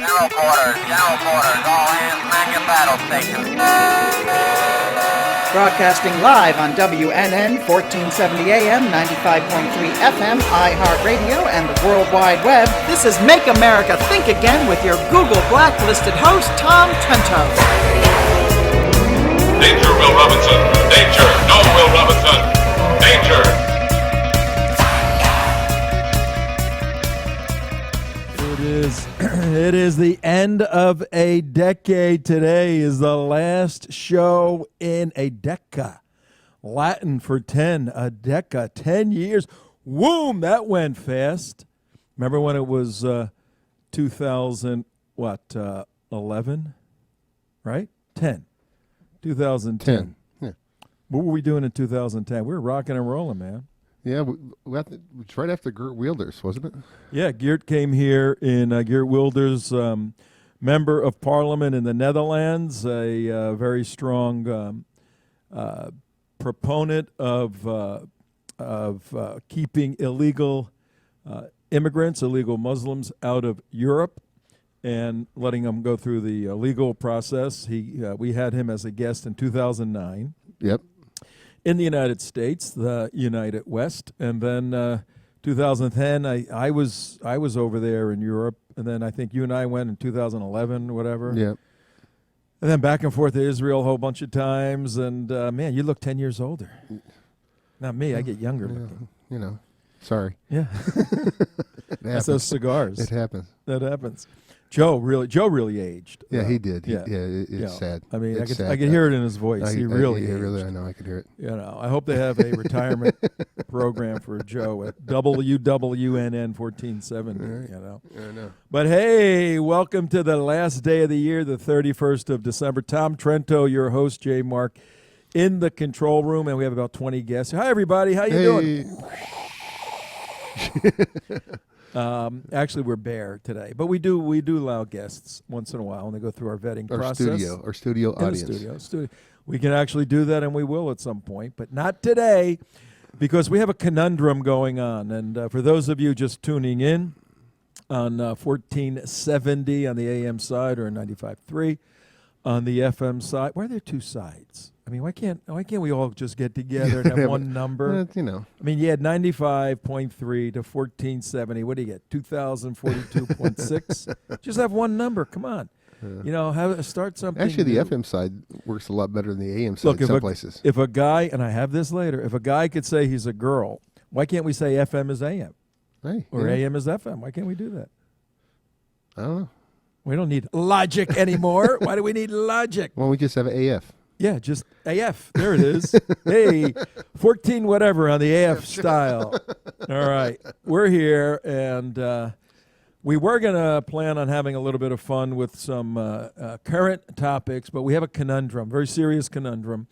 General quarters, all hands man your battle stations. Broadcasting live on WNN 1470 AM, 95.3 FM, iHeartRadio, and the World Wide Web. This is Make America Think Again with your Google Blacklisted host, Tom Trento. Danger, Will Robinson. Danger. No, Will Robinson. Danger. It is the end of a decade. Today is the last show in a deca. Latin for 10, a deca, 10 years. Whoom, that went fast. Remember when it was 2011, right? 10. 2010. Yeah. What were we doing in 2010? We were rocking and rolling, man. Yeah, it's right after Geert Wilders, wasn't it? Yeah, Geert came here in Geert Wilders, member of parliament in the Netherlands, a very strong proponent of keeping illegal immigrants, illegal Muslims out of Europe and letting them go through the legal process. We had him as a guest in 2009. Yep. In the United States, the United West, and then 2010, I was over there in Europe, and then I think you and I went in 2011, whatever. Yep. And then back and forth to Israel a whole bunch of times, and man, you look 10 years older. Not me, I get younger looking. You know, sorry. Yeah. That's those cigars. It happens. That happens. Joe really aged. Yeah, he did. Yeah, it's sad. I mean, it's I could hear it in his voice. He really aged. I know, I could hear it. You know, I hope they have a retirement program for Joe at WWNN 1470. Right. You know. I know. But hey, welcome to the last day of the year, the 31st of December. Tom Trento, your host, J. Mark, in the control room, and we have about 20 guests. Hi, everybody. How you doing? Actually, we're bare today, but we do allow guests once in a while when they go through our vetting process. Our studio in audience. The studio. We can actually do that, and we will at some point, but not today, because we have a conundrum going on. And for those of you just tuning in on 1470 on the AM side or 95.3 on the FM side, why are there two sides? I mean, why can't we all just get together and have one number? You know. I mean, you had 95.3 to 1470. What do you get? 2042.6. Just have one number. Come on. You know, start something. Actually, the new. FM side works a lot better than the AM side some places. If a guy, and I have this later, if a guy could say he's a girl, why can't we say FM is AM? Hey, or AM is FM? Why can't we do that? I don't know. We don't need logic anymore. Why do we need logic? Well, we just have AF. Yeah, just AF. There it is. Hey, 14 whatever on the AF style. All right. We're here, and we were going to plan on having a little bit of fun with some current topics, but we have a conundrum, very serious conundrum.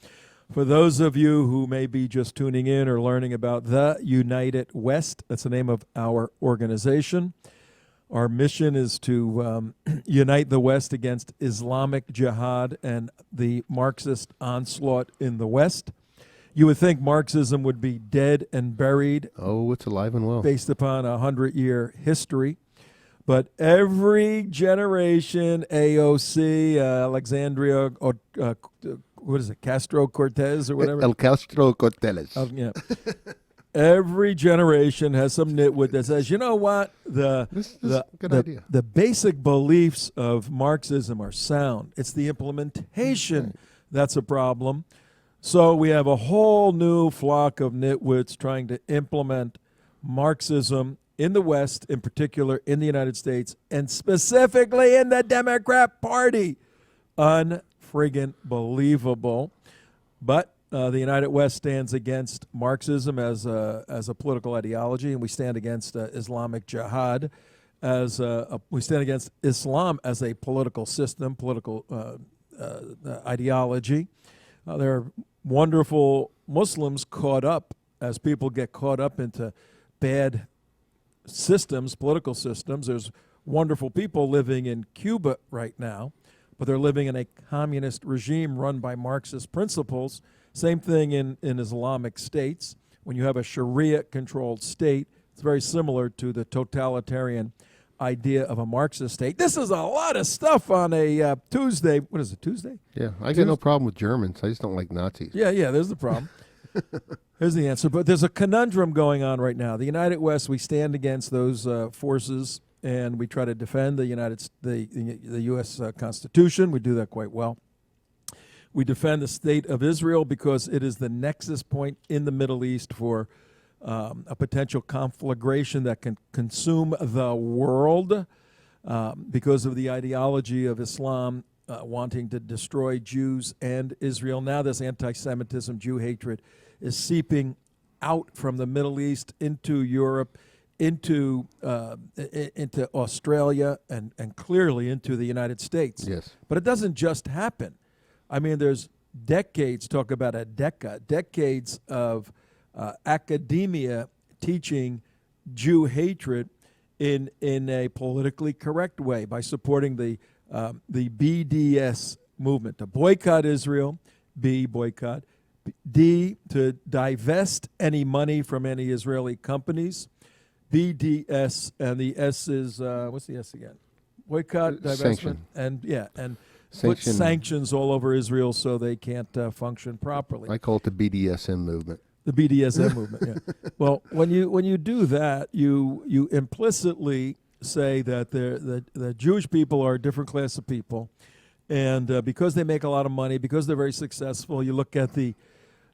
For those of you who may be just tuning in or learning about the United West, that's the name of our organization. Our mission is to unite the West against Islamic jihad and the Marxist onslaught in the West. You would think Marxism would be dead and buried. Oh, it's alive and well. Based upon a 100-year history. But every generation, AOC, Alexandria, what is it, Castro-Cortez or whatever? El Castro-Cortez. Yeah. Every generation has some nitwit that says, you know what, the basic beliefs of Marxism are sound. It's the implementation that's a problem. So we have a whole new flock of nitwits trying to implement Marxism in the West, in particular in the United States, and specifically in the Democrat Party. Unfriggin' believable. But the United West stands against Marxism as a political ideology, and we stand against Islamic jihad we stand against Islam as a political system, political ideology. There are wonderful Muslims caught up, as people get caught up into bad systems, political systems. There's wonderful people living in Cuba right now, but they're living in a communist regime run by Marxist principles. Same thing in Islamic states. When you have a Sharia-controlled state, it's very similar to the totalitarian idea of a Marxist state. This is a lot of stuff on a Tuesday. What is it, Tuesday? Yeah, I got no problem with Germans. I just don't like Nazis. Yeah, there's the problem. Here's the answer. But there's a conundrum going on right now. The United West, we stand against those forces, and we try to defend the U.S. Constitution. We do that quite well. We defend the state of Israel because it is the nexus point in the Middle East for a potential conflagration that can consume the world because of the ideology of Islam wanting to destroy Jews and Israel. Now this anti-Semitism, Jew hatred is seeping out from the Middle East into Europe, into Australia, and clearly into the United States. Yes. But it doesn't just happen. I mean, there's decades, talk about decades of academia teaching Jew hatred in a politically correct way by supporting the BDS movement, to boycott Israel, B, boycott, D, to divest any money from any Israeli companies, BDS, and the S is, what's the S again? Boycott, divestment, Sanction. and put sanctions all over Israel so they can't function properly. I call it the BDSM movement. The BDSM movement, yeah. Well, when you do that, you implicitly say that the Jewish people are a different class of people, and because they make a lot of money, because they're very successful, you look at the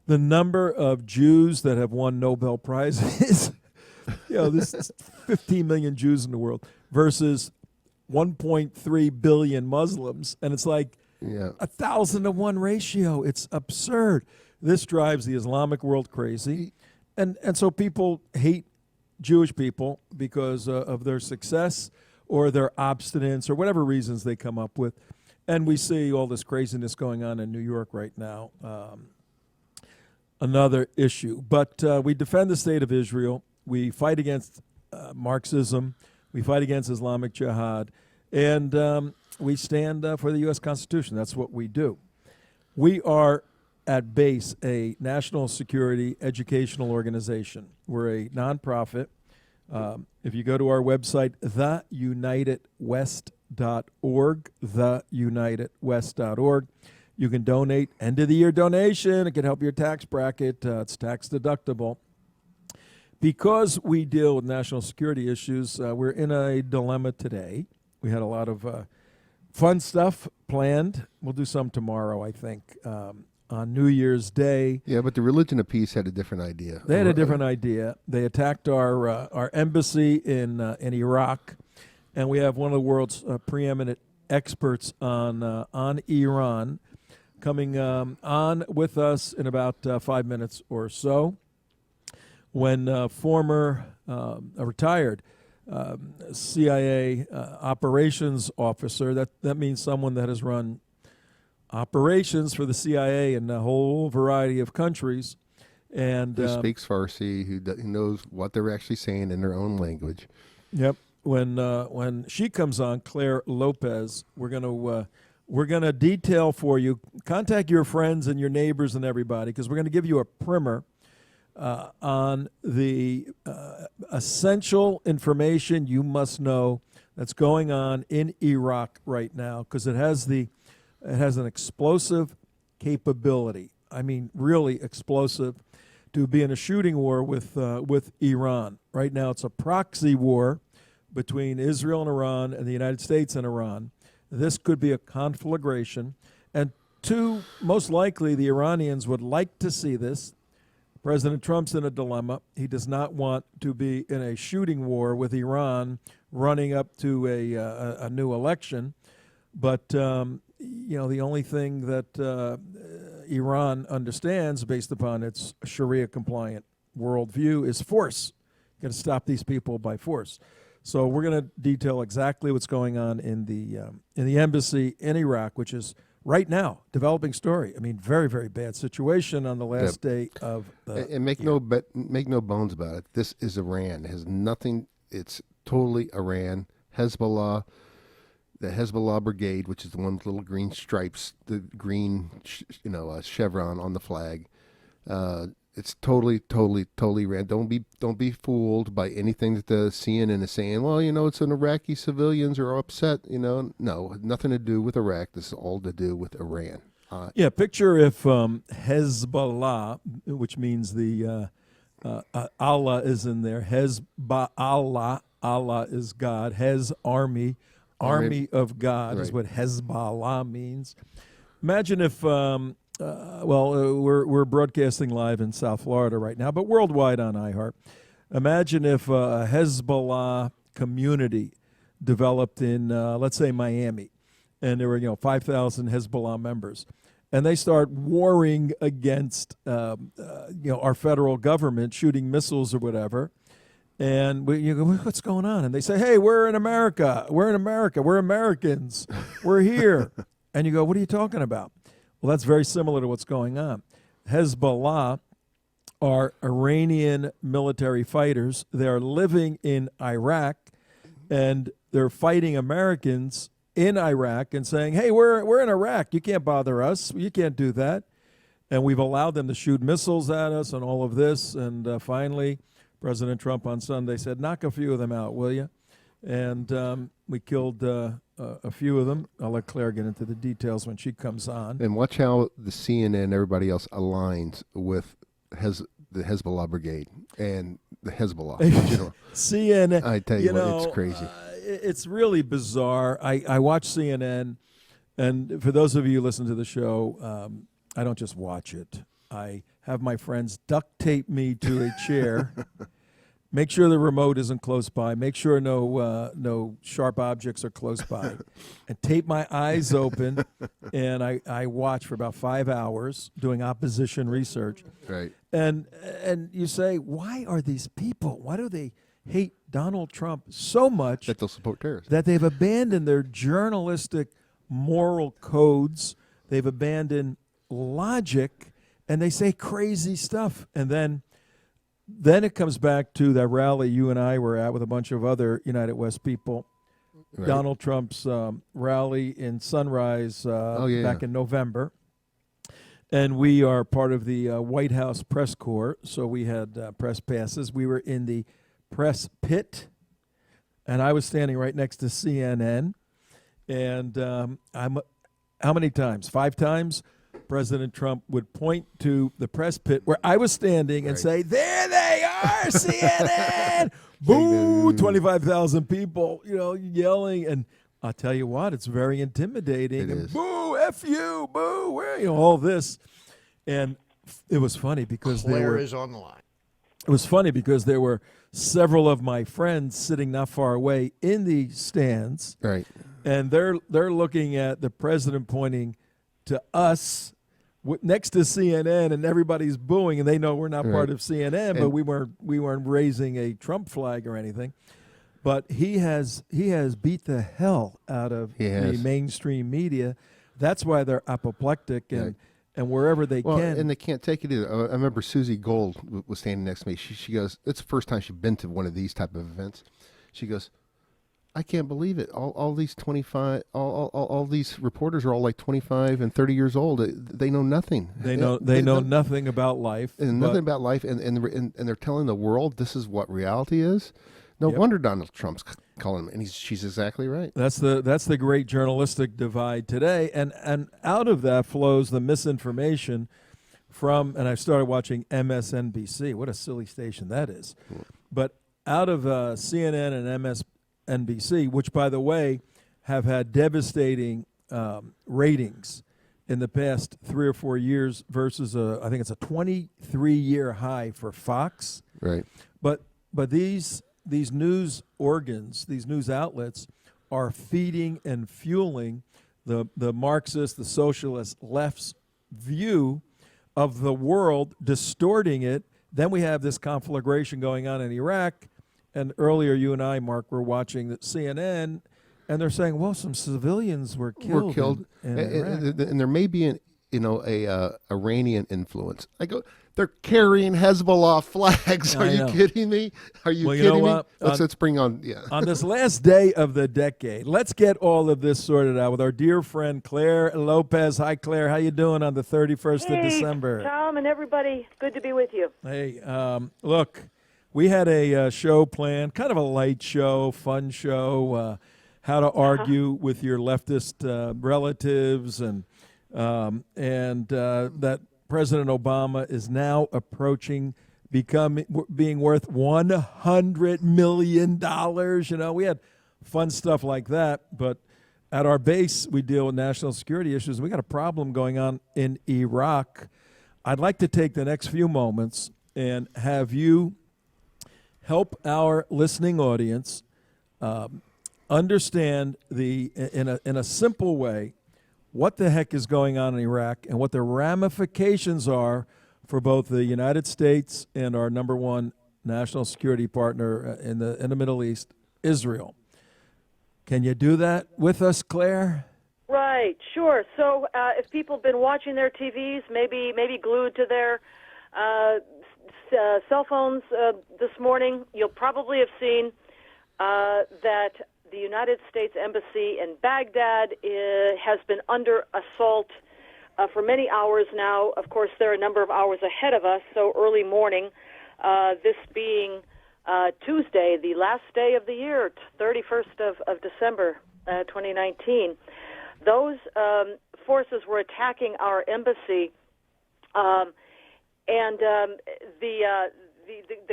number of Jews that have won Nobel Prizes. There's 15 million Jews in the world versus 1.3 billion Muslims, and it's like 1,000 to 1 ratio. It's absurd. This drives the Islamic world crazy, and so people hate Jewish people because of their success or their obstinance or whatever reasons they come up with. And we see all this craziness going on in New York right now. Another issue. But we defend the state of Israel. We fight against Marxism. We fight against Islamic Jihad. And we stand for the U.S. Constitution. That's what we do. We are, at base, a national security educational organization. We're a nonprofit. If you go to our website, theunitedwest.org, theunitedwest.org, you can donate. End of the year donation. It can help your tax bracket. It's tax deductible. Because we deal with national security issues, we're in a dilemma today. We had a lot of fun stuff planned. We'll do some tomorrow, I think, on New Year's Day. Yeah, but the Religion of Peace had a different idea. They had a different idea. They attacked our embassy in Iraq, and we have one of the world's preeminent experts on Iran coming on with us in about 5 minutes or so. When a retired CIA operations officer, that means someone that has run operations for the CIA in a whole variety of countries, and who speaks Farsi, who knows what they're actually saying in their own language. Yep. When she comes on, Clare Lopez, we're gonna detail for you. Contact your friends and your neighbors and everybody, because we're going to give you a primer on the essential information you must know that's going on in Iraq right now, because it has an explosive capability. I mean, really explosive, to be in a shooting war with Iran. Right now, it's a proxy war between Israel and Iran and the United States and Iran. This could be a conflagration, and most likely, the Iranians would like to see this. President Trump's in a dilemma. He does not want to be in a shooting war with Iran running up to a new election. But, the only thing that Iran understands, based upon its Sharia-compliant worldview, is force. You've got to stop these people by force. So we're going to detail exactly what's going on in the embassy in Iraq, which is right now developing story. I mean, very, very bad situation on the last day of the and make no bones about it. This is Iran. It has nothing. It's totally Iran. Hezbollah, the Hezbollah brigade, which is the one with little green stripes, the green chevron on the flag. It's totally Iran. Don't be fooled by anything that the CNN is saying. Well, it's an Iraqi civilians are upset. No, nothing to do with Iraq. This is all to do with Iran. Picture if Hezbollah, which means the Allah is in there. Hezbollah, Allah is God. Hez army of God is what Hezbollah means. Imagine if, we're broadcasting live in South Florida right now, but worldwide on iHeart. Imagine if a Hezbollah community developed in, let's say, Miami, and there were 5,000 Hezbollah members, and they start warring against our federal government, shooting missiles or whatever. And you go, what's going on? And they say, hey, we're in America. We're Americans. We're here. And you go, what are you talking about? Well, that's very similar to what's going on. Hezbollah are Iranian military fighters. They're living in Iraq, and they're fighting Americans in Iraq and saying, hey, we're in Iraq. You can't bother us. You can't do that. And we've allowed them to shoot missiles at us and all of this. And finally, President Trump on Sunday said, knock a few of them out, will you? And we killed a few of them. I'll let Claire get into the details when she comes on. And watch how the CNN and everybody else aligns with the Hezbollah brigade and the Hezbollah in general. CNN, I tell you what, it's crazy. It's really bizarre. I watch CNN, and for those of you who listen to the show, I don't just watch it. I have my friends duct tape me to a chair. Make sure the remote isn't close by. Make sure no sharp objects are close by. And tape my eyes open, and I watch for about 5 hours doing opposition research. Right. And you say, why are these people, why do they hate Donald Trump so much that they'll support terrorism? That they've abandoned their journalistic moral codes. They've abandoned logic, and they say crazy stuff. And then it comes back to that rally you and I were at with a bunch of other United West people. Right. Donald Trump's rally in Sunrise back in November. And we are part of the White House press corps, so we had press passes. We were in the press pit, and I was standing right next to CNN. And how many times? 5 times? President Trump would point to the press pit where I was standing and say, there they are, CNN! Boo! 25,000 people, yelling. And I'll tell you what, it's very intimidating. It is. Boo! F you! Boo! Where all this. And it was funny because Clare is on the line. It was funny because there were several of my friends sitting not far away in the stands. Right. And they're looking at the president pointing to us next to CNN, and everybody's booing, and they know we're not part of CNN, but we weren't raising a Trump flag or anything. But he has beat the hell out of the mainstream media. That's why they're apoplectic and wherever they can. And they can't take it either. I remember Susie Gold was standing next to me. She goes, it's the first time she'd been to one of these type of events. She goes, I can't believe it. All these 25, all these reporters are all like 25 and 30 years old. They know nothing. They know nothing about life. And nothing about life. And they're telling the world this is what reality is. No wonder Donald Trump's calling him, and she's exactly right. That's the great journalistic divide today, and out of that flows the misinformation from. And I started watching MSNBC. What a silly station that is. But out of CNN and MSNBC, which, by the way, have had devastating ratings in the past 3 or 4 years versus I think it's a 23-year high for Fox. Right. But these news organs, these news outlets, are feeding and fueling the Marxist, the socialist left's view of the world, distorting it. Then we have this conflagration going on in Iraq. And earlier, you and I, Mark, were watching the CNN, and they're saying, well, some civilians were killed. And there may be an a Iranian influence. I go, they're carrying Hezbollah flags. Are you kidding me? Are you kidding me? Let's bring on, On this last day of the decade, let's get all of this sorted out with our dear friend Clare Lopez. Hi, Clare. How you doing on the 31st of December? Tom and everybody, good to be with you. Hey, look, we had a show planned, kind of a light show, fun show, how to argue with your leftist relatives, and that President Obama is now approaching being worth $100 million. We had fun stuff like that, but at our base, we deal with national security issues. We got a problem going on in Iraq. I'd like to take the next few moments and have you help our listening audience understand in a simple way what the heck is going on in Iraq and what the ramifications are for both the United States and our number one national security partner in the Middle East, Israel. Can you do that with us, Clare? Right, sure. So if people have been watching their TVs, maybe glued to their cell phones this morning, you'll probably have seen that the United States Embassy in Baghdad has been under assault for many hours now. Of course, they're a number of hours ahead of us, so early morning, this being Tuesday, the last day of the year, 31st of December 2019. Those forces were attacking our embassy, and the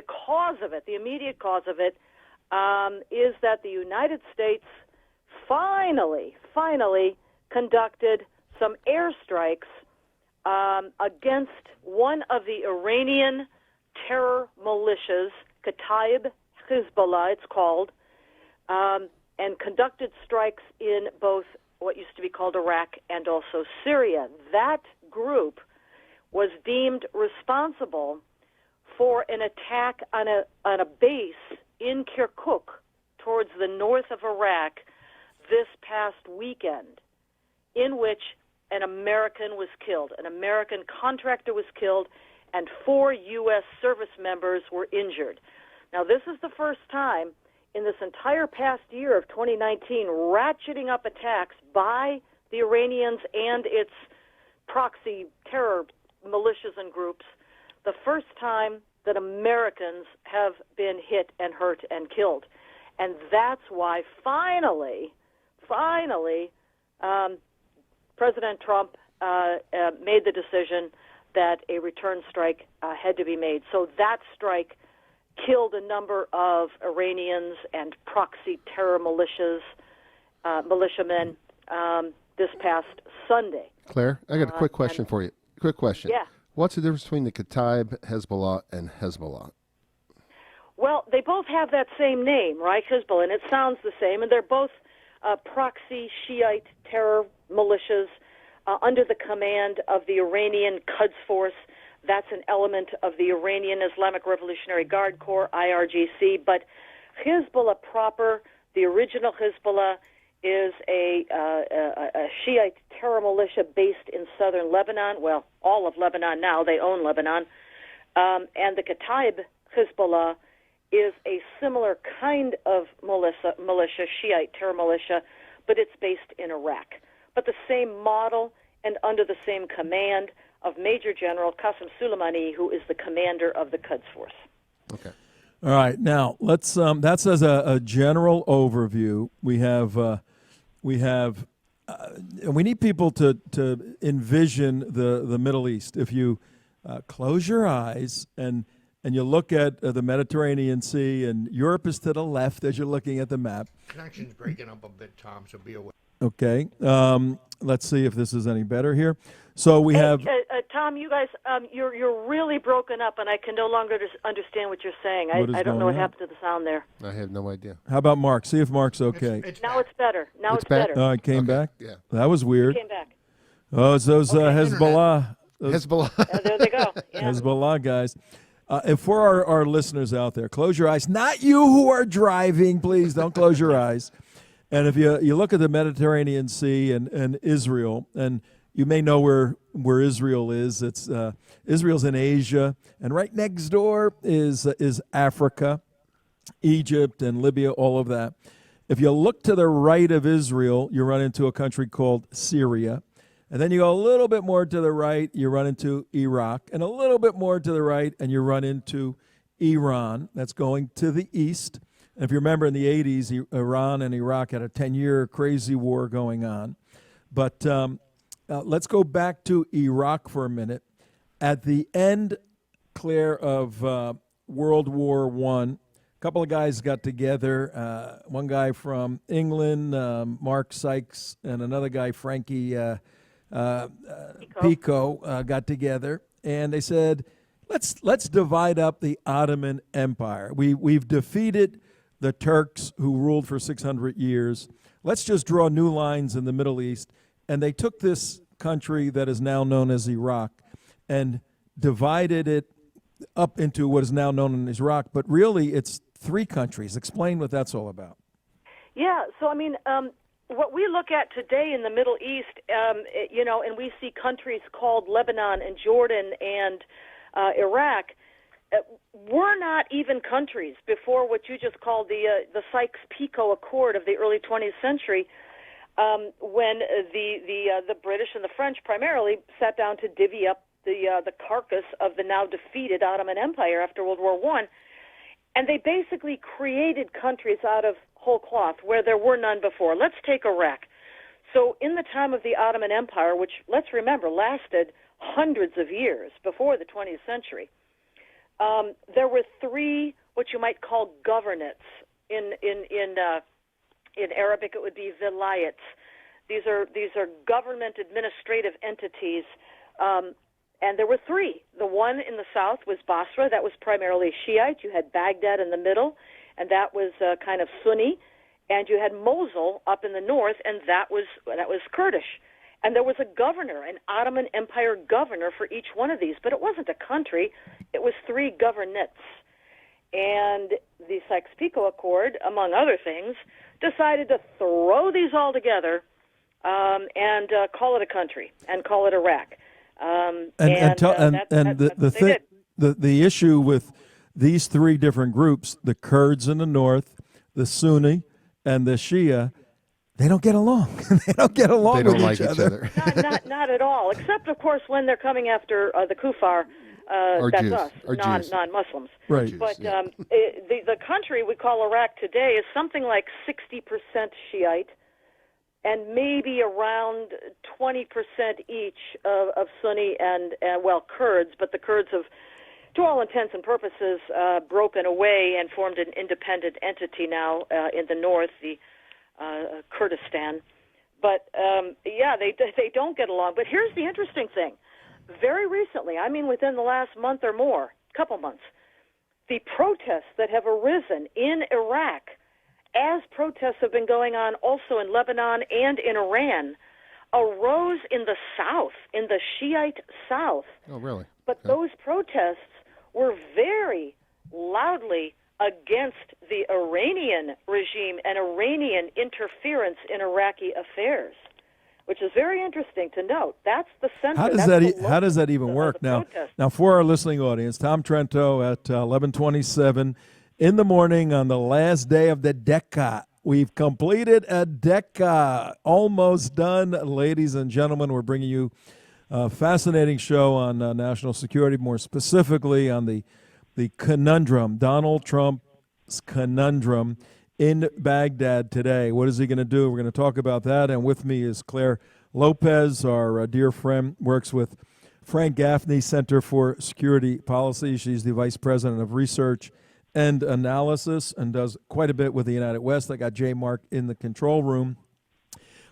cause of it, the immediate cause of it, is that the United States finally conducted some airstrikes against one of the Iranian terror militias, Kataib Hezbollah, it's called, and conducted strikes in both what used to be called Iraq and also Syria. That group was deemed responsible for an attack on a base in Kirkuk towards the north of Iraq this past weekend, in which an American was killed. An American contractor was killed, and 4 U.S. service members were injured. Now, this is the first time in this entire past year of 2019 ratcheting up attacks by the Iranians and its proxy terror militias and groups, the first time that Americans have been hit and hurt and killed. And that's why finally, President Trump made the decision that a return strike had to be made. So that strike killed a number of Iranians and proxy terror militiamen this past Sunday. Claire, I got a quick question for you. Quick question. Yeah. What's the difference between the Kataib, Hezbollah, and Hezbollah? Well, they both have that same name, right, Hezbollah, and it sounds the same, and they're both proxy Shiite terror militias under the command of the Iranian Quds Force. That's an element of the Iranian Islamic Revolutionary Guard Corps, IRGC. But Hezbollah proper, the original Hezbollah, is a Shiite terror militia based in southern Lebanon. Well, all of Lebanon now. They own Lebanon. And the Kataib Hezbollah is a similar kind of militia, Shiite terror militia, but it's based in Iraq. But the same model and under the same command of Major General Qasem Soleimani, who is the commander of the Quds Force. Okay. All right. Now let's. That's as a general overview. We have, and we need people to envision the Middle East. If you close your eyes and you look at the Mediterranean Sea, and Europe is to the left as you're looking at the map. Connection's breaking up a bit, Tom, so be aware. Okay. Let's see if this is any better here. So we have Tom. You guys, you're really broken up, and I can no longer understand what you're saying. I don't know what happened to the sound there. I have no idea. How about Mark? See if Mark's okay. Now it's better. Now it's back? better. Oh, it came back? Yeah. That was weird. It came back. Oh, it's those Hezbollah. Hezbollah. There they go. Yeah. Hezbollah guys. And for our listeners out there, close your eyes. Not you who are driving, please don't close your eyes. And if you look at the Mediterranean Sea and Israel, and you may know where Israel is. It's Israel's in Asia, and right next door is Africa, Egypt and Libya, all of that. If you look to the right of Israel, you run into a country called Syria. And then you go a little bit more to the right, you run into Iraq. And a little bit more to the right, and you run into Iran. That's going to the east. And if you remember in the 80s, Iran and Iraq had a 10-year crazy war going on. But let's go back to Iraq for a minute. At the end, Claire, of World War I, a couple of guys got together. One guy from England, Mark Sykes, and another guy, Frankie Pico, got together, and they said, let's divide up the Ottoman Empire. We've defeated the Turks who ruled for 600 years. Let's just draw new lines in the Middle East. And they took this country that is now known as Iraq and divided it up into what is now known as Iraq. But really, it's three countries. Explain what that's all about. Yeah, so I mean, what we look at today in the Middle East, and we see countries called Lebanon and Jordan and Iraq, were not even countries before what you just called the Sykes-Picot Accord of the early 20th century, when the British and the French primarily sat down to divvy up the carcass of the now defeated Ottoman Empire after World War I, and they basically created countries out of whole cloth where there were none before. Let's take Iraq. So in the time of the Ottoman Empire, which, let's remember, lasted hundreds of years before the 20th century, there were three what you might call governorates. In Arabic, it would be vilayats. These are government administrative entities, and there were three. The one in the south was Basra. That was primarily Shiite. You had Baghdad in the middle, and that was kind of Sunni. And you had Mosul up in the north, and that was Kurdish. And there was a governor, an Ottoman Empire governor for each one of these. But it wasn't a country. It was three governorates. And the Sykes-Picot Accord, among other things, decided to throw these all together and call it a country and call it Iraq. The issue with these three different groups, the Kurds in the north, the Sunni, and the Shia, they don't get along. They don't get along They don't with like each other. Not at all, except, of course, when they're coming after the kuffar, that's Jews. us, Or Jews. non-Muslims. Right. Jews, But yeah. the country we call Iraq today is something like 60% Shiite and maybe around 20% each of Sunni and Kurds, but the Kurds have, to all intents and purposes, broken away and formed an independent entity now in the north, the Kurdistan. But, they don't get along. But here's the interesting thing. Very recently, I mean within the last month or more, couple months, the protests that have arisen in Iraq, as protests have been going on also in Lebanon and in Iran, arose in the south, in the Shiite south. Oh, really? But those protests were very loudly against the Iranian regime and Iranian interference in Iraqi affairs, which is very interesting to note. That's the center. How does that even work? Now, for our listening audience, Tom Trento at 11:27 in the morning on the last day of the Decca. We've completed a Decca, almost done, ladies and gentlemen. We're bringing you a fascinating show on national security, more specifically on the conundrum, Donald Trump's conundrum in Baghdad today. What is he going to do? We're going to talk about that. And with me is Clare Lopez, our dear friend, works with Frank Gaffney Center for Security Policy. She's the Vice President of Research and Analysis and does quite a bit with the United West. I got J. Mark in the control room.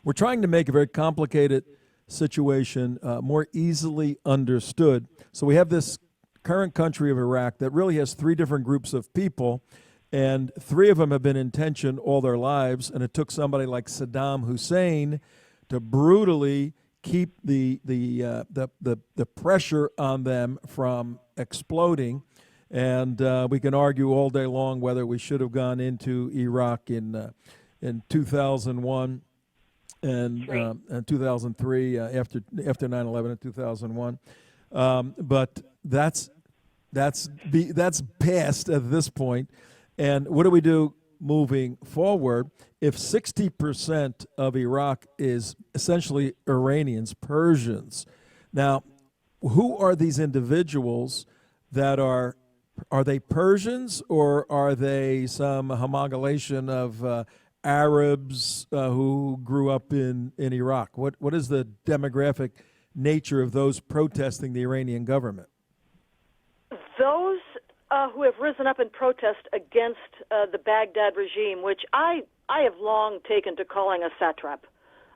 We're trying to make a very complicated situation more easily understood. So we have this current country of Iraq that really has three different groups of people, and three of them have been in tension all their lives, and it took somebody like Saddam Hussein to brutally keep the pressure on them from exploding. And we can argue all day long whether we should have gone into Iraq in 2001 and 2003 after 9/11 and 2001. But that's past at this point. And what do we do moving forward if 60% of Iraq is essentially Iranians, Persians? Now, who are these individuals that are they Persians, or are they some amalgamation of Arabs who grew up in Iraq? What is the demographic nature of those protesting the Iranian government? Those who have risen up in protest against the Baghdad regime, which I have long taken to calling a satrap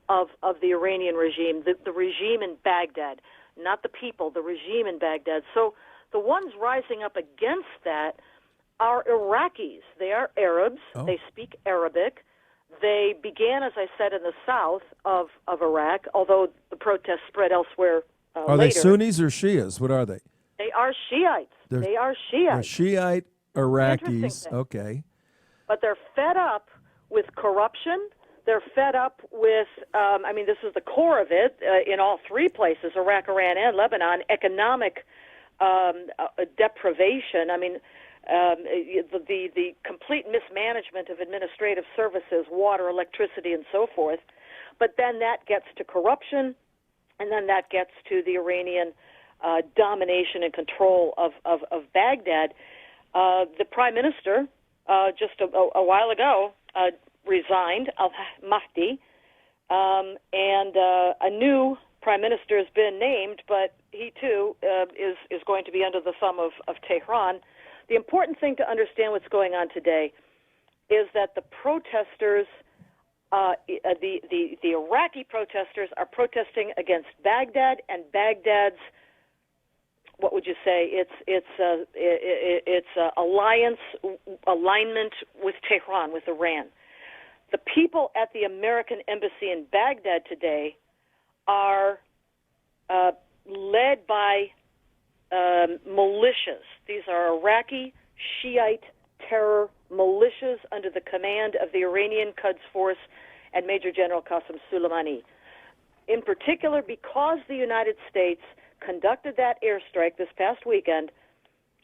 of the Iranian regime, the regime in Baghdad, not the people, the regime in Baghdad. So the ones rising up against that are Iraqis. They are Arabs. Oh. They speak Arabic. They began, as I said, in the south of Iraq, although the protests spread elsewhere Are later. they Sunnis or Shias? What are they? They are Shiites. They are Shiites. They're Shiite Iraqis. Okay. But they're fed up with corruption. They're fed up with, this is the core of it in all three places, Iraq, Iran, and Lebanon, economic deprivation. The complete mismanagement of administrative services, water, electricity, and so forth. But then that gets to corruption, and then that gets to the Iranian domination and control of Baghdad. The prime minister, just a while ago, resigned, al-Mahdi, and a new prime minister has been named, but he too is going to be under the thumb of Tehran. The important thing to understand what's going on today is that the protesters, the Iraqi protesters, are protesting against Baghdad and Baghdad's, what would you say? It's alignment with Tehran, with Iran. The people at the American embassy in Baghdad today are led by militias. These are Iraqi Shiite terror militias under the command of the Iranian Quds Force and Major General Qasem Soleimani. In particular, because the United States conducted that airstrike this past weekend,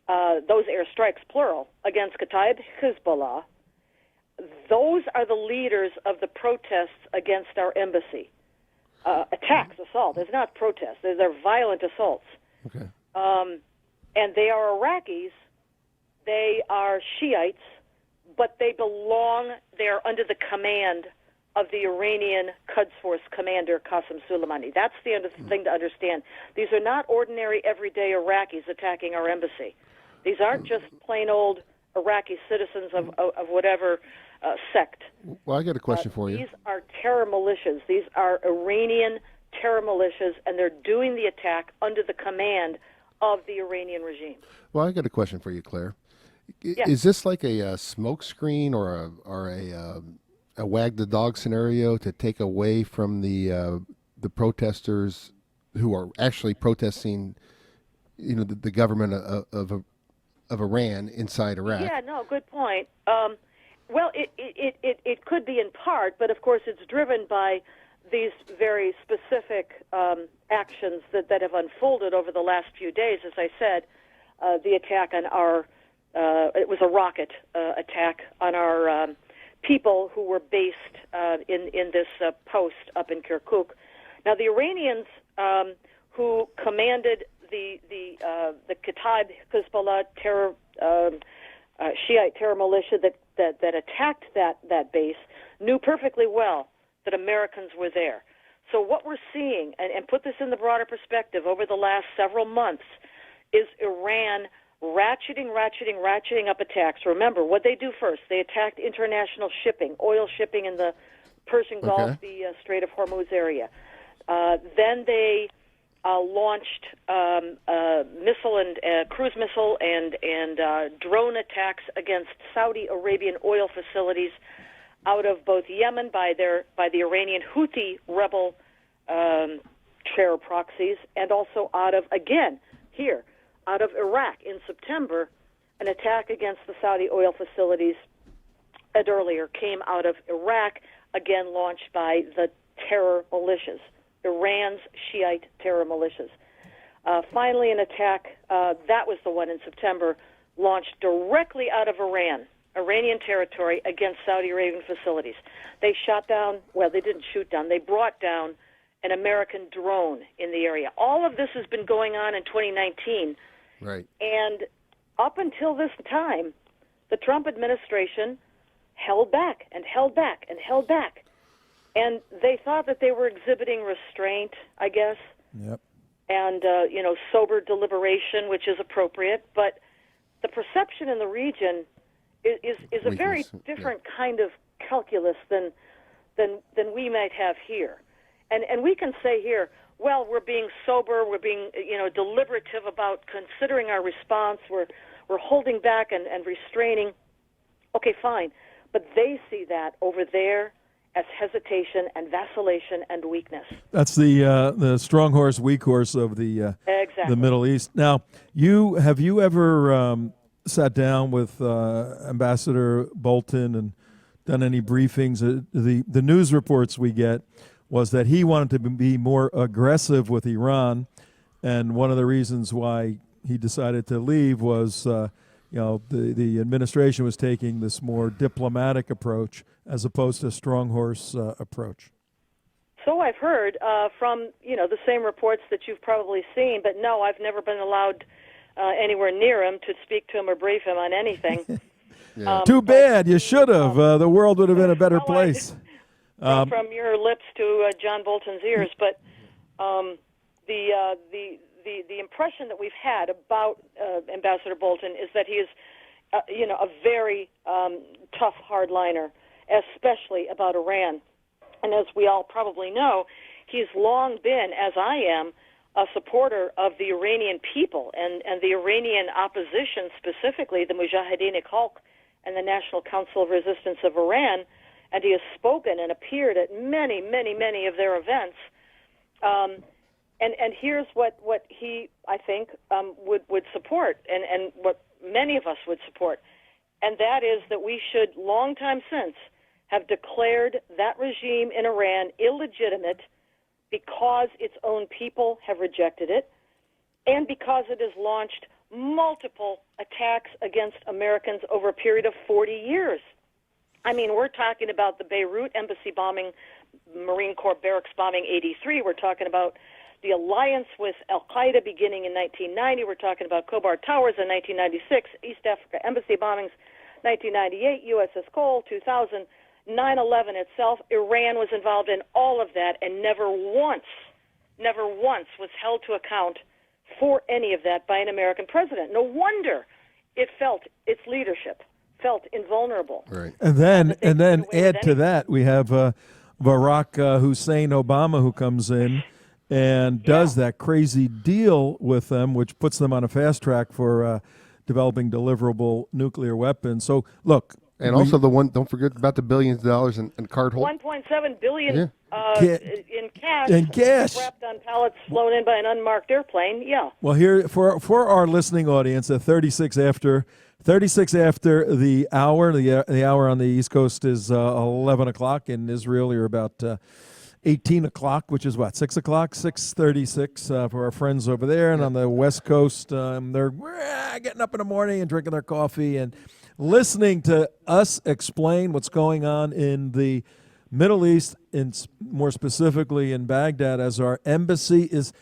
those airstrikes, plural, against Kataib Hezbollah, those are the leaders of the protests against our embassy. Attacks, assault. It's not protests. They're violent assaults. Okay. And they are Iraqis. They are Shiites, but they are under the command of the Iranian Quds Force commander, Qasem Soleimani. That's the thing to understand. These are not ordinary, everyday Iraqis attacking our embassy. These aren't just plain old Iraqi citizens of whatever sect. Well, I got a question for you. These are terror militias. These are Iranian terror militias, and they're doing the attack under the command of the Iranian regime. Well, I got a question for you, Claire. Yes. Is this like a smoke screen or a wag the dog scenario to take away from the protesters who are actually protesting, the government of Iran inside Iraq? Yeah, no, good point. Well, it could be in part, but of course it's driven by these very specific actions that have unfolded over the last few days. As I said, the attack on our it was a rocket attack on our people who were based in this post up in Kirkuk. Now, the Iranians who commanded the Kataib Hezbollah terror Shiite terror militia that attacked that base knew perfectly well that Americans were there. So what we're seeing, and put this in the broader perspective, over the last several months, is Iran ratcheting up attacks. Remember, what they do first, they attacked international shipping, oil shipping in the Persian Gulf, the Strait of Hormuz area. Then they launched missile and cruise missile and drone attacks against Saudi Arabian oil facilities out of both Yemen by the Iranian Houthi rebel terror proxies, and also out of Iraq in September. An attack against the Saudi oil facilities earlier came out of Iraq, again launched by the terror militias, Iran's Shiite terror militias. Finally, an attack, that was the one in September, launched directly out of Iranian territory against Saudi Arabian facilities. They shot down, well, they didn't shoot down, they brought down an American drone in the area. All of this has been going on in 2019. Right. And up until this time, the Trump administration held back and held back and held back. And they thought that they were exhibiting restraint, I guess. Yep. And, sober deliberation, which is appropriate. But the perception in the region is a very different kind of calculus than we might have here. And we can say here, well, we're being sober, we're being, deliberative about considering our response, we're holding back and restraining. Okay, fine. But they see that over there as hesitation and vacillation and weakness. That's the strong horse, weak horse of the exactly. Middle East. Now, have you ever sat down with Ambassador Bolton and done any briefings? The news reports we get was that he wanted to be more aggressive with Iran, and one of the reasons why he decided to leave was the administration was taking this more diplomatic approach as opposed to a strong horse approach. So I've heard from, the same reports that you've probably seen, but no, I've never been allowed anywhere near him to speak to him or brief him on anything. Yeah. Too bad. You should have. The world would have been a better place. From your lips to John Bolton's ears, but the impression that we've had about Ambassador Bolton is that he is, a very tough hardliner, especially about Iran. And as we all probably know, he's long been, as I am, a supporter of the Iranian people and the Iranian opposition, specifically the Mujahideen-e-Khalq and the National Council of Resistance of Iran, and he has spoken and appeared at many, many, many of their events. And here's what he, I think, would support, and what many of us would support, and that is that we should, long time since, have declared that regime in Iran illegitimate because its own people have rejected it, and because it has launched multiple attacks against Americans over a period of 40 years. I mean, we're talking about the Beirut embassy bombing, Marine Corps barracks bombing 83. We're talking about the alliance with Al-Qaeda beginning in 1990. We're talking about Khobar Towers in 1996, East Africa embassy bombings 1998, USS Cole 2000, 9/11 itself. Iran was involved in all of that and never once was held to account for any of that by an American president. No wonder it felt its leadership felt invulnerable. Right. And then add to that, we have Barack Hussein Obama, who comes in and does that crazy deal with them, which puts them on a fast track for developing deliverable nuclear weapons. So, look. And also don't forget about the billions of dollars in card hold. $1.7 billion in cash wrapped on pallets flown in by an unmarked airplane. Yeah. Well, here for our listening audience, at 36 after the hour. The hour on the East Coast is 11 o'clock. In Israel, you're about 18 o'clock, which is what, 6 o'clock? 6:36 for our friends over there. And on the West Coast, they're getting up in the morning and drinking their coffee and listening to us explain what's going on in the Middle East, and more specifically in Baghdad, as our embassy is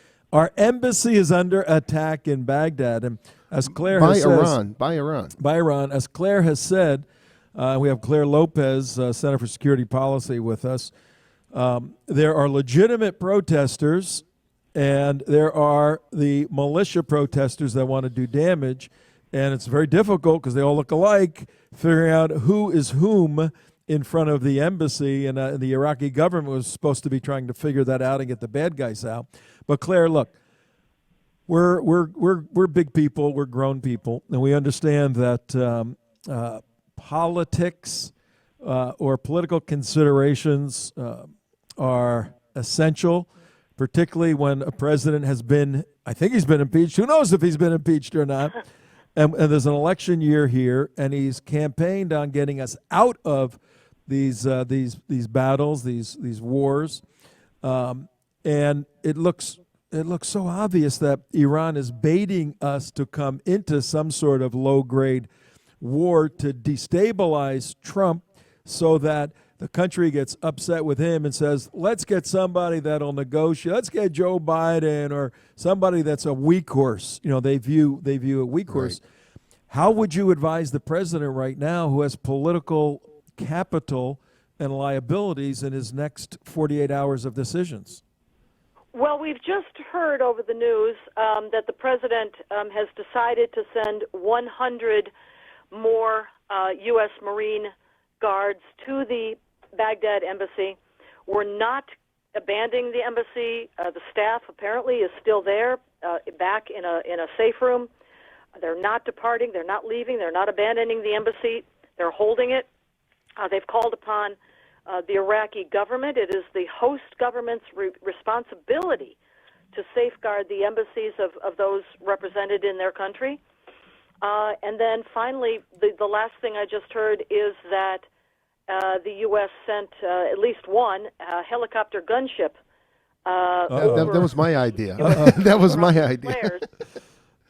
under attack in Baghdad. And as Claire has said, by Iran. As Claire has said, we have Clare Lopez, Center for Security Policy, with us. There are legitimate protesters, and there are the militia protesters that want to do damage. And it's very difficult because they all look alike, figuring out who is whom in front of the embassy. And the Iraqi government was supposed to be trying to figure that out and get the bad guys out. But Claire, look, we're big people, we're grown people, and we understand that politics or political considerations are essential, particularly when a president has been, I think he's been impeached. Who knows if he's been impeached or not? And there's an election year here, and he's campaigned on getting us out of these battles, these wars. And it looks so obvious that Iran is baiting us to come into some sort of low-grade war to destabilize Trump so that the country gets upset with him and says, let's get somebody that'll negotiate. Let's get Joe Biden or somebody that's a weak horse. They view a weak horse. How would you advise the president right now, who has political capital and liabilities in his next 48 hours of decisions? Well, we've just heard over the news that the president has decided to send 100 more U.S. Marine guards to the Baghdad embassy. We're not abandoning the embassy. The staff apparently is still there, back in a safe room. They're not departing. They're not leaving. They're not abandoning the embassy. They're holding it. They've called upon the Iraqi government. It is the host government's responsibility to safeguard the embassies of those represented in their country. And then finally, the last thing I just heard is that the U.S. sent at least one helicopter gunship. That was my idea. That was my idea.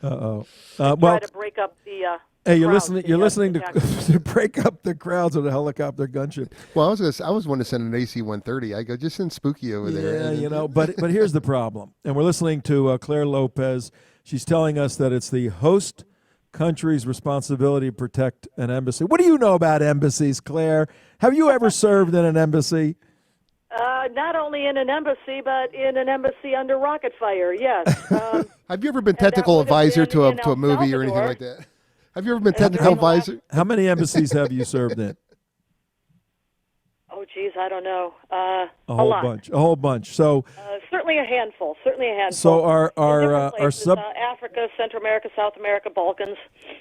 Well, try to break up the. Hey, you're listening to break up the crowds with a helicopter gunship. Well, I was wanting to send an AC-130. I go, just send Spooky over there. Yeah, but here's the problem. And we're listening to Clare Lopez. She's telling us that it's the host country's responsibility to protect an embassy. What do you know about embassies, Claire? Have you ever served in an embassy? Not only in an embassy, but in an embassy under rocket fire, yes. Have you ever been technical advisor to a movie or anything like that? Have you ever been technical advisor? How many embassies have you served in? Oh, geez, I don't know. A whole bunch. So certainly a handful. So our Africa, Central America, South America, Balkans,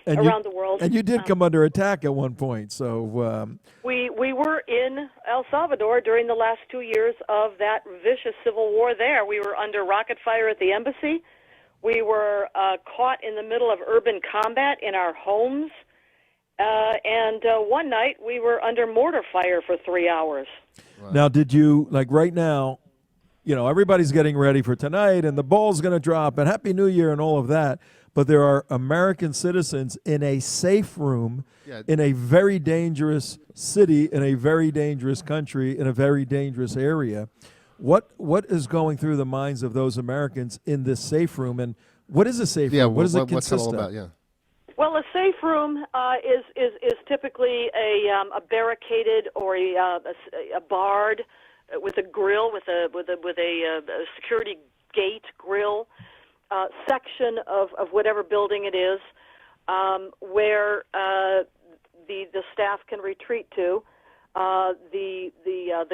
around the world. And you did come under attack at one point. So we were in El Salvador during the last 2 years of that vicious civil war there. We were under rocket fire at the embassy. We were caught in the middle of urban combat in our homes. And one night we were under mortar fire for 3 hours. Wow. Now, did you, right now, everybody's getting ready for tonight and the ball's going to drop and Happy New Year and all of that. But there are American citizens in a safe room in a very dangerous city, in a very dangerous country, in a very dangerous area. What is going through the minds of those Americans in this safe room, and what is a safe room? What does it consist what's it all of? about? Yeah. Well, a safe room is typically a barricaded or a barred with a grill with a security gate grill section of whatever building it is where the staff can retreat to. The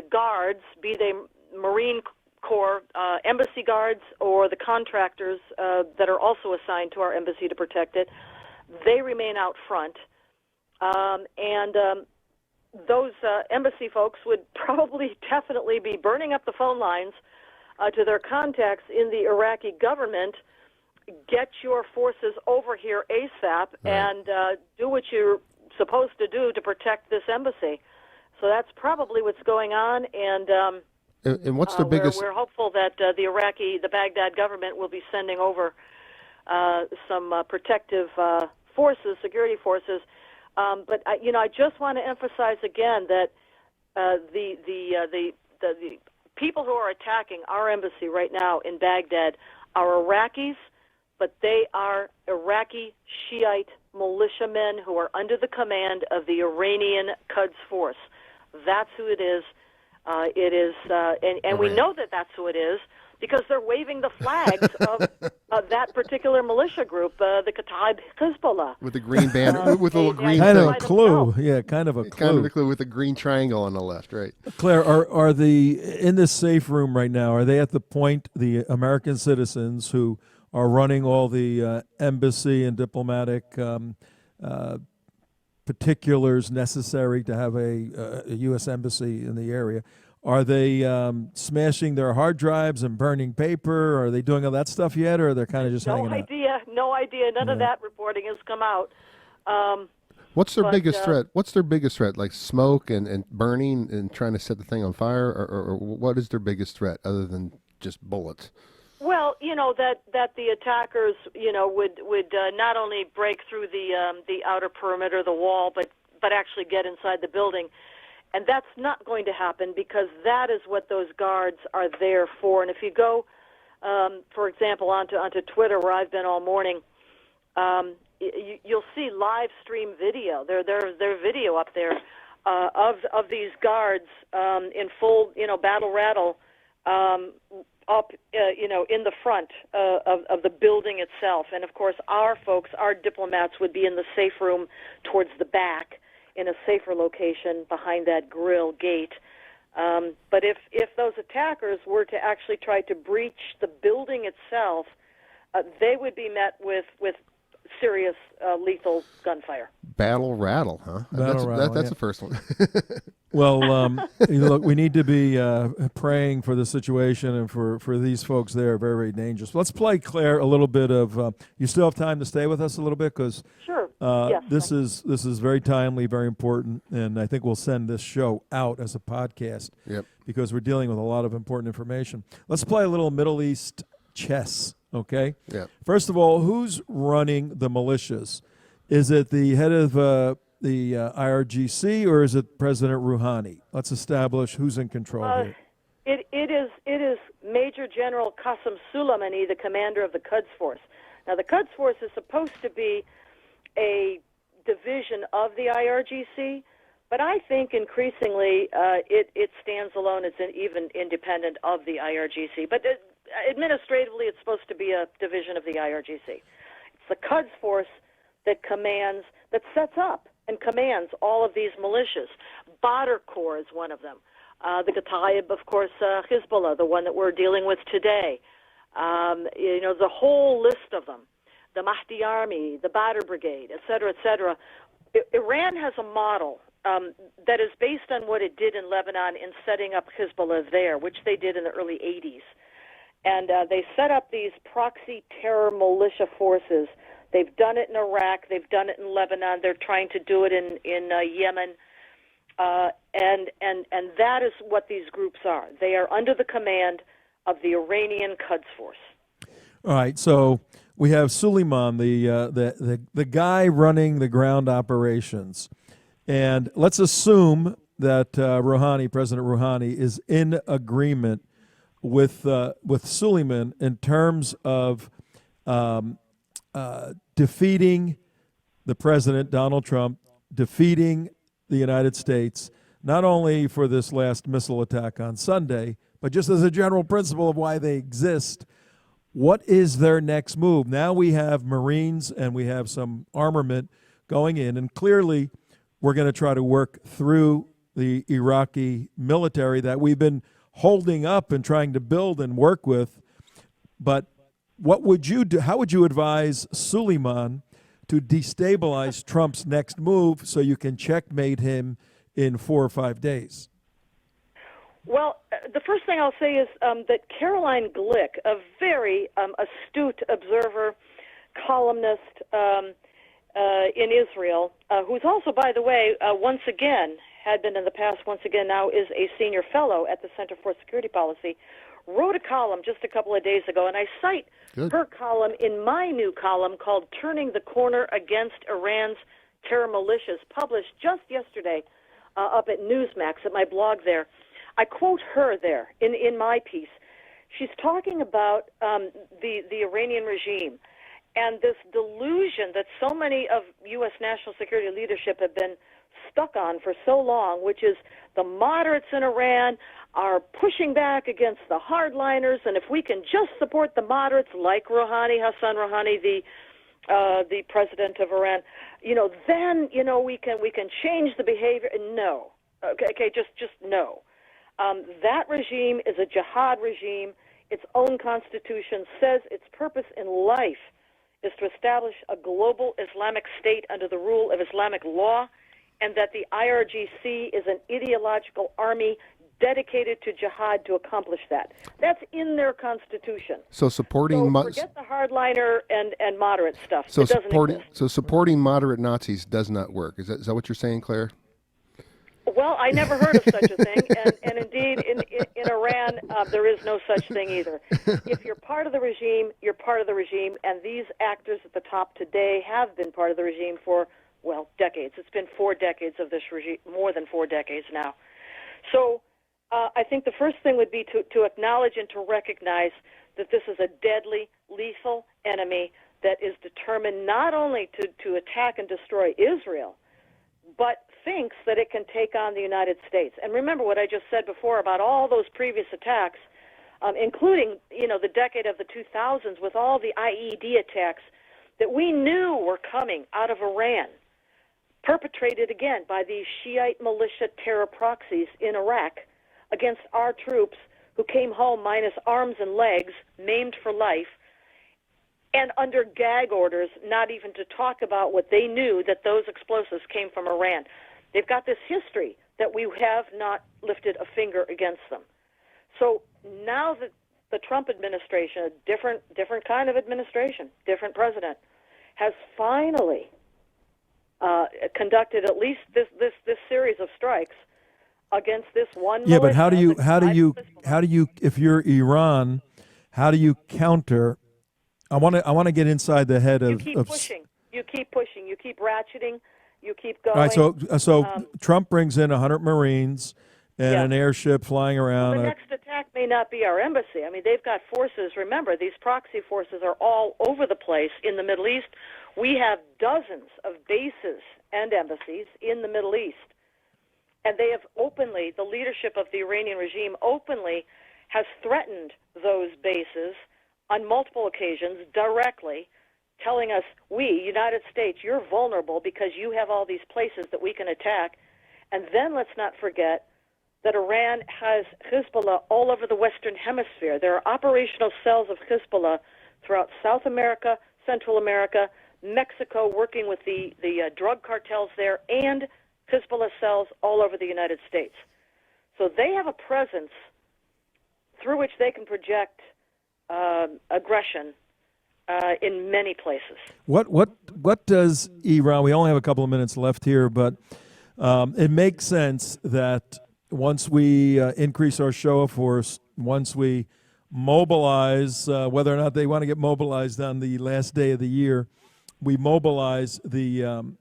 guards, be they Marine Corps embassy guards or the contractors that are also assigned to our embassy to protect it, they remain out front. And those embassy folks would probably definitely be burning up the phone lines to their contacts in the Iraqi government. Get your forces over here ASAP and do what you're supposed to do to protect this embassy. So that's probably what's going on, and what's the biggest? We're hopeful that the Baghdad government will be sending over some protective forces, security forces. But I just want to emphasize again that the people who are attacking our embassy right now in Baghdad are Iraqis, but they are Iraqi Shiite militiamen who are under the command of the Iranian Quds Force. That's who it is. And we know that that's who it is because they're waving the flags of that particular militia group, the Kataib Hezbollah. With the green banner, with a little green kind of a clue. Yeah, kind of a clue. Kind of a clue with a green triangle on the left, right? Claire, are in this safe room right now, are they at the point, the American citizens who are running all the embassy and diplomatic particulars necessary to have a U.S. embassy in the area, are they smashing their hard drives and burning paper? Are they doing all that stuff yet, or are they kind of just hanging out? No idea. None of that reporting has come out. What's their biggest threat? What's their biggest threat? Like smoke and burning and trying to set the thing on fire, or what is their biggest threat other than just bullets? Well, that the attackers, would not only break through the outer perimeter, the wall, but actually get inside the building. And that's not going to happen because that is what those guards are there for. And if you go, for example, onto Twitter, where I've been all morning, you'll see live stream video. Their video up there of these guards in full, battle rattle, up, in the front of the building itself. And of course, our diplomats, would be in the safe room towards the back, in a safer location behind that grill gate. But if those attackers were to actually try to breach the building itself, they would be met with serious lethal gunfire. Battle rattle, huh? That's the first one. Well, look, we need to be praying for the situation and for these folks there. Very, very dangerous. Let's play, Claire, a little bit of. You still have time to stay with us a little bit, because sure. Yes, this is very timely, very important, and I think we'll send this show out as a podcast. Yep. Because we're dealing with a lot of important information. Let's play a little Middle East chess. Okay. Yeah. First of all, who's running the militias? Is it the head of the IRGC, or is it President Rouhani? Let's establish who's in control here. It is Major General Qasem Soleimani, the commander of the Quds Force. Now, the Quds Force is supposed to be a division of the IRGC, but I think increasingly it stands alone. It's even independent of the IRGC. But administratively, it's supposed to be a division of the IRGC. It's the Quds Force that sets up and commands all of these militias. Badr Corps is one of them. The Kataib, of course, Hezbollah, the one that we're dealing with today. The whole list of them. The Mahdi Army, the Badr Brigade, et cetera, et cetera. Iran has a model that is based on what it did in Lebanon in setting up Hezbollah there, which they did in the early 80s. And they set up these proxy terror militia forces. They've done it in Iraq. They've done it in Lebanon. They're trying to do it in Yemen. And that is what these groups are. They are under the command of the Iranian Quds Force. All right, so we have Suleiman, the guy running the ground operations. And let's assume that President Rouhani, is in agreement with Suleiman in terms of defeating the president, Donald Trump, defeating the United States, not only for this last missile attack on Sunday, but just as a general principle of why they exist. What is their next move? Now we have Marines and we have some armament going in, and clearly we're going to try to work through the Iraqi military that we've been holding up and trying to build and work with. But what would you do? How would you advise Suleiman to destabilize Trump's next move so you can checkmate him in 4 or 5 days? Well, the first thing I'll say is that Caroline Glick, a very astute observer, columnist in Israel, who's also, by the way, once again, had been in the past, once again now is a senior fellow at the Center for Security Policy, wrote a column just a couple of days ago, and I cite her column in my new column called Turning the Corner Against Iran's Terror Militias, published just yesterday up at Newsmax at my blog there. I quote her there in my piece. She's talking about the Iranian regime and this delusion that so many of U.S. national security leadership have been stuck on for so long, which is the moderates in Iran are pushing back against the hardliners, and if we can just support the moderates like Rouhani, Hassan Rouhani, the president of Iran, then we can change the behavior. No, okay, just no. That regime is a jihad regime. Its own constitution says its purpose in life is to establish a global Islamic state under the rule of Islamic law, and that the IRGC is an ideological army dedicated to jihad to accomplish that. That's in their constitution. So supporting forget the hardliner and moderate stuff. It doesn't exist. Supporting moderate Nazis does not work. Is that what you're saying, Claire? Well, I never heard of such a thing, and indeed in Iran there is no such thing either. If you're part of the regime, you're part of the regime, and these actors at the top today have been part of the regime for, well, decades. It's been 4 decades of this regime, more than 4 decades now. So I think the first thing would be to acknowledge and to recognize that this is a deadly, lethal enemy that is determined not only to attack and destroy Israel, but thinks that it can take on the United States. And remember what I just said before about all those previous attacks, including, the decade of the 2000s with all the IED attacks that we knew were coming out of Iran, perpetrated again by these Shiite militia terror proxies in Iraq against our troops who came home minus arms and legs, maimed for life, and under gag orders, not even to talk about what they knew, that those explosives came from Iran. They've got this history that we have not lifted a finger against them. So now that the Trump administration, a different kind of administration, different president, has finally conducted at least this series of strikes against this one. Yeah, but how do you if you're Iran, how do you counter? I want to get inside the head of. You keep pushing. You keep ratcheting. You keep going. All right, so Trump brings in 100 Marines and an airship flying around. Well, the next attack may not be our embassy. I mean, they've got forces. Remember, these proxy forces are all over the place in the Middle East. We have dozens of bases and embassies in the Middle East. And they have openly, the leadership of the Iranian regime openly has threatened those bases on multiple occasions directly, telling us, we, United States, you're vulnerable because you have all these places that we can attack. And then let's not forget that Iran has Hezbollah all over the Western Hemisphere. There are operational cells of Hezbollah throughout South America, Central America, Mexico, working with the drug cartels there, and Hezbollah cells all over the United States. So they have a presence through which they can project aggression in many places. What does Iran? We only have a couple of minutes left here, but it makes sense that once we increase our show of force, once we mobilize, whether or not they want to get mobilized on the last day of the year, we mobilize the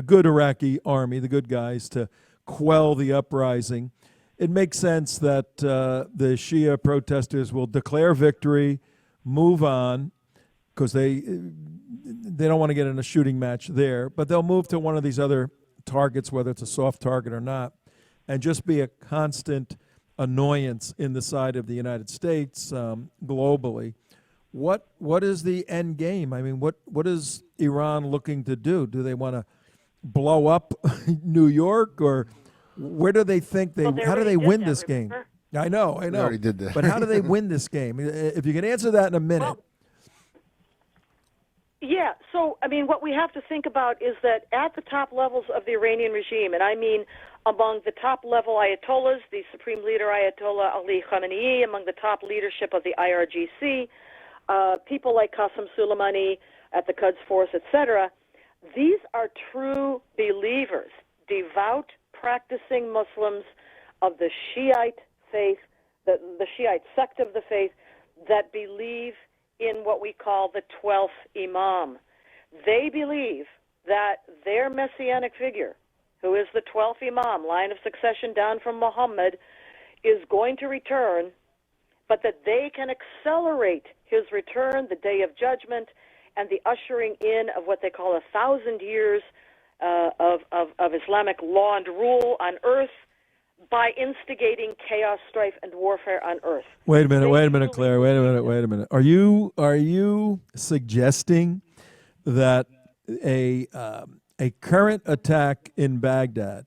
good Iraqi army, the good guys, to quell the uprising. It makes sense that the Shia protesters will declare victory, move on, because they don't want to get in a shooting match there, but they'll move to one of these other targets, whether it's a soft target or not, and just be a constant annoyance in the side of the United States globally. What is the end game? I mean, what is Iran looking to do? Do they want to blow up New York, or where do they think they? How do they win this game? I know. They already did that. But how do they win this game? If you can answer that in a minute. Well, yeah. So, I mean, what we have to think about is that at the top levels of the Iranian regime, and I mean among the top-level Ayatollahs, the Supreme Leader Ayatollah Ali Khamenei, among the top leadership of the IRGC, people like Qasem Soleimani at the Quds Force, etc., these are true believers, devout, practicing Muslims of the Shiite faith, the Shiite sect of the faith, that believe in what we call the 12th Imam. They believe that their messianic figure, who is the 12th Imam, line of succession down from Muhammad, is going to return, but that they can accelerate his return, the day of judgment, and the ushering in of what they call 1,000 years of Islamic law and rule on earth by instigating chaos, strife, and warfare on earth. Wait a minute, Claire. Wait a minute. Are you suggesting that a current attack in Baghdad,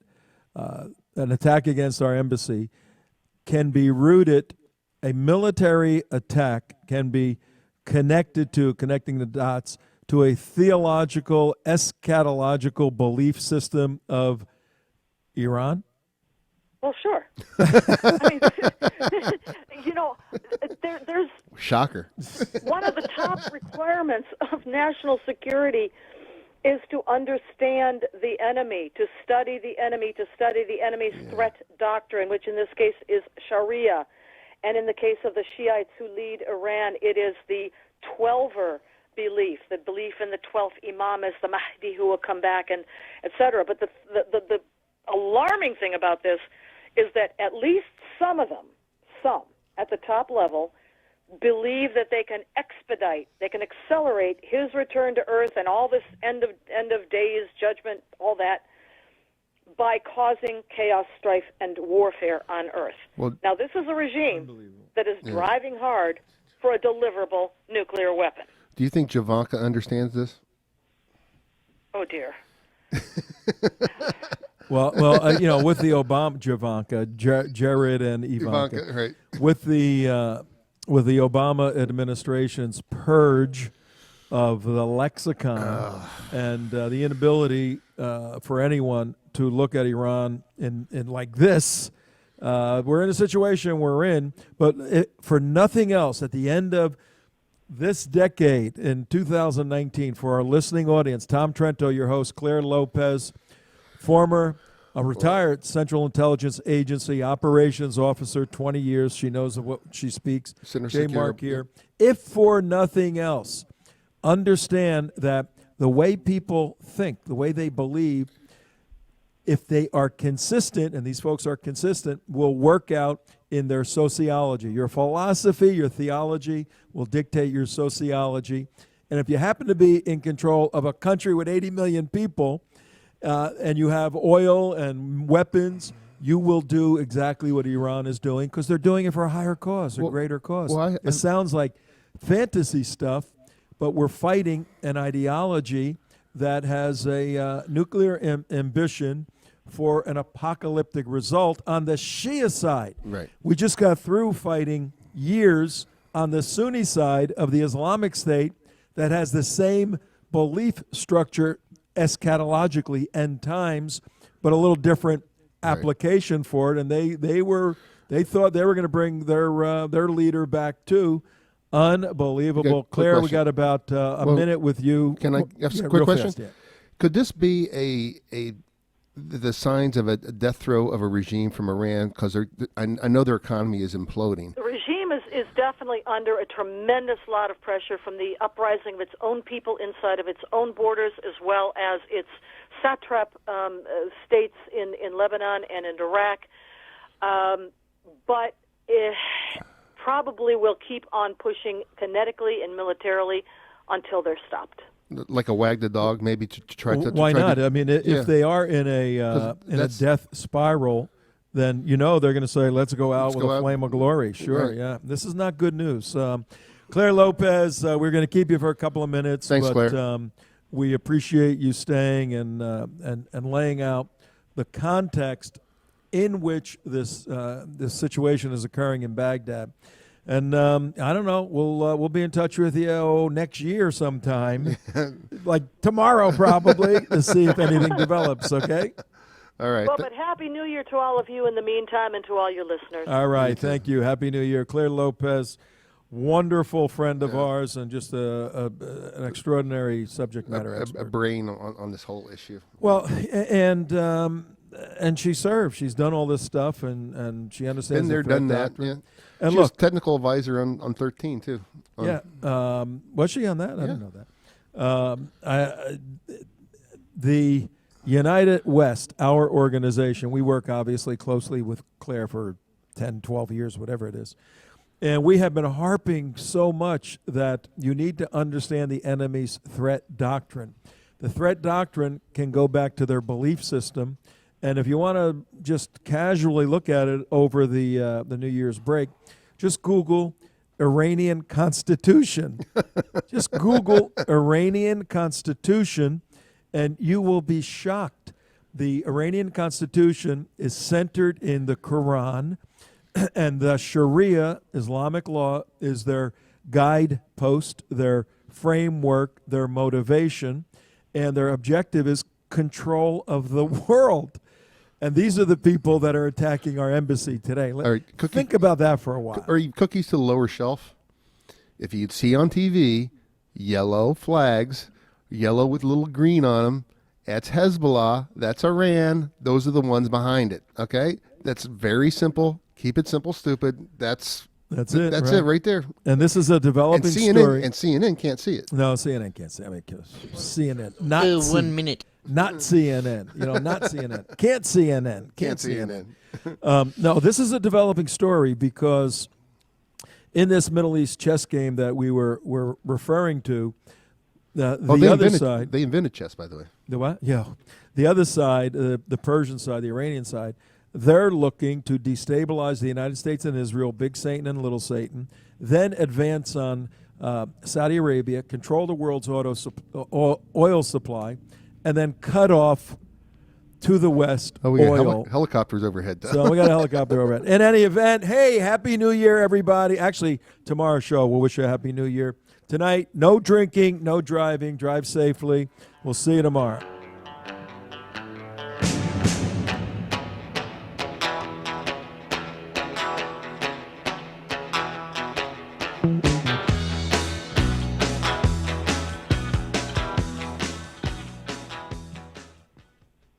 an attack against our embassy, can be rooted? A military attack can be connecting the dots to a theological, eschatological belief system of Iran? Well, sure. I mean, there's Shocker. one of the top requirements of national security is to understand the enemy, to study the enemy, to study the enemy's threat doctrine, which in this case is Sharia. And in the case of the Shiites who lead Iran, it is the Twelver belief, the belief in the 12th Imam as the Mahdi who will come back, and et cetera. But the alarming thing about this is that at least some of them, some at the top level, believe that they can expedite, they can accelerate his return to earth and all this end of days, judgment, all that, by causing chaos, strife, and warfare on earth. Well, now, this is a regime that is driving hard for a deliverable nuclear weapon. Do you think Javanka understands this? Oh, dear. Well, with the Obama, Javanka, Jared and Ivanka, right. with the Obama administration's purge of the lexicon and the inability for anyone to look at Iran in like this, we're in a situation we're in. But for nothing else, at the end of this decade in 2019, for our listening audience, Tom Trento, your host, Clare Lopez, a retired Central Intelligence Agency operations officer, 20 years. She knows what she speaks. J. Mark here. If for nothing else, understand that the way people think, the way they believe, if they are consistent, and these folks are consistent, will work out in their sociology. Your philosophy, your theology will dictate your sociology. And if you happen to be in control of a country with 80 million people, and you have oil and weapons, you will do exactly what Iran is doing because they're doing it for a higher cause, a greater cause. It sounds like fantasy stuff, but we're fighting an ideology that has a nuclear ambition for an apocalyptic result on the Shia side. Right. We just got through fighting years on the Sunni side of the Islamic State that has the same belief structure eschatologically end times, but a little different application for it. And they thought they were going to bring their leader back too. Unbelievable. Claire, we got about a minute with you. Can I ask a quick question? Fast, Could this be the signs of a death throw of a regime from Iran? Because I know their economy is imploding. The regime is definitely under a tremendous lot of pressure from the uprising of its own people inside of its own borders, as well as its satrap states in Lebanon and in Iraq. But it probably will keep on pushing kinetically and militarily until they're stopped. Like a wag the dog, maybe to try to. Why not? I mean, if they are in a death spiral, then they're going to say, "Let's go out with a flame of glory." Sure, right. Yeah. This is not good news. Clare Lopez, we're going to keep you for a couple of minutes. Thanks, but, Claire. We appreciate you staying and laying out the context in which this situation is occurring in Baghdad. And I don't know. We'll be in touch with you next year sometime, like tomorrow probably, to see if anything develops. Okay. All right. Well, but Happy New Year to all of you in the meantime, and to all your listeners. All right. Thank you. Happy New Year, Clare Lopez, wonderful friend of ours, and just an extraordinary subject matter expert. A brain on this whole issue. Well, and she served. She's done all this stuff, and she understands. Been there, the threat done that. doctrine. Yeah. And she was technical advisor on 13 too. Was she on that? I didn't know that. The United West, our organization, we work obviously closely with Claire for 10, 12 years, whatever it is. And we have been harping so much that you need to understand the enemy's threat doctrine. The threat doctrine can go back to their belief system. And if you want to just casually look at it over the New Year's break, just Google Iranian Constitution. Just Google Iranian Constitution, and you will be shocked. The Iranian Constitution is centered in the Quran, and the Sharia, Islamic law, is their guidepost, their framework, their motivation, and their objective is control of the world. And these are the people that are attacking our embassy today. All right, Think about that for a while. Or cookies to the lower shelf. If you'd see on TV, yellow flags, yellow with little green on them, that's Hezbollah, that's Iran. Those are the ones behind it. Okay, that's very simple. Keep it simple, stupid. That's it. That's it right there. And this is a developing story. And CNN can't see it. No, CNN can't see it. I mean, CNN. Not 1 minute. Not CNN. Not CNN. Can't CNN. Can't CNN. No, this is a developing story because in this Middle East chess game that we were referring to, the other side. They invented chess, by the way. The what? Yeah. The other side, the Persian side, the Iranian side, they're looking to destabilize the United States and Israel, big Satan and little Satan, then advance on Saudi Arabia, control the world's oil supply, and then cut off to the west we got oil. Helicopters overhead. So we got a helicopter overhead. In any event, hey, Happy New Year, everybody. Actually, tomorrow's show, we'll wish you a Happy New Year. Tonight, no drinking, no driving. Drive safely. We'll see you tomorrow.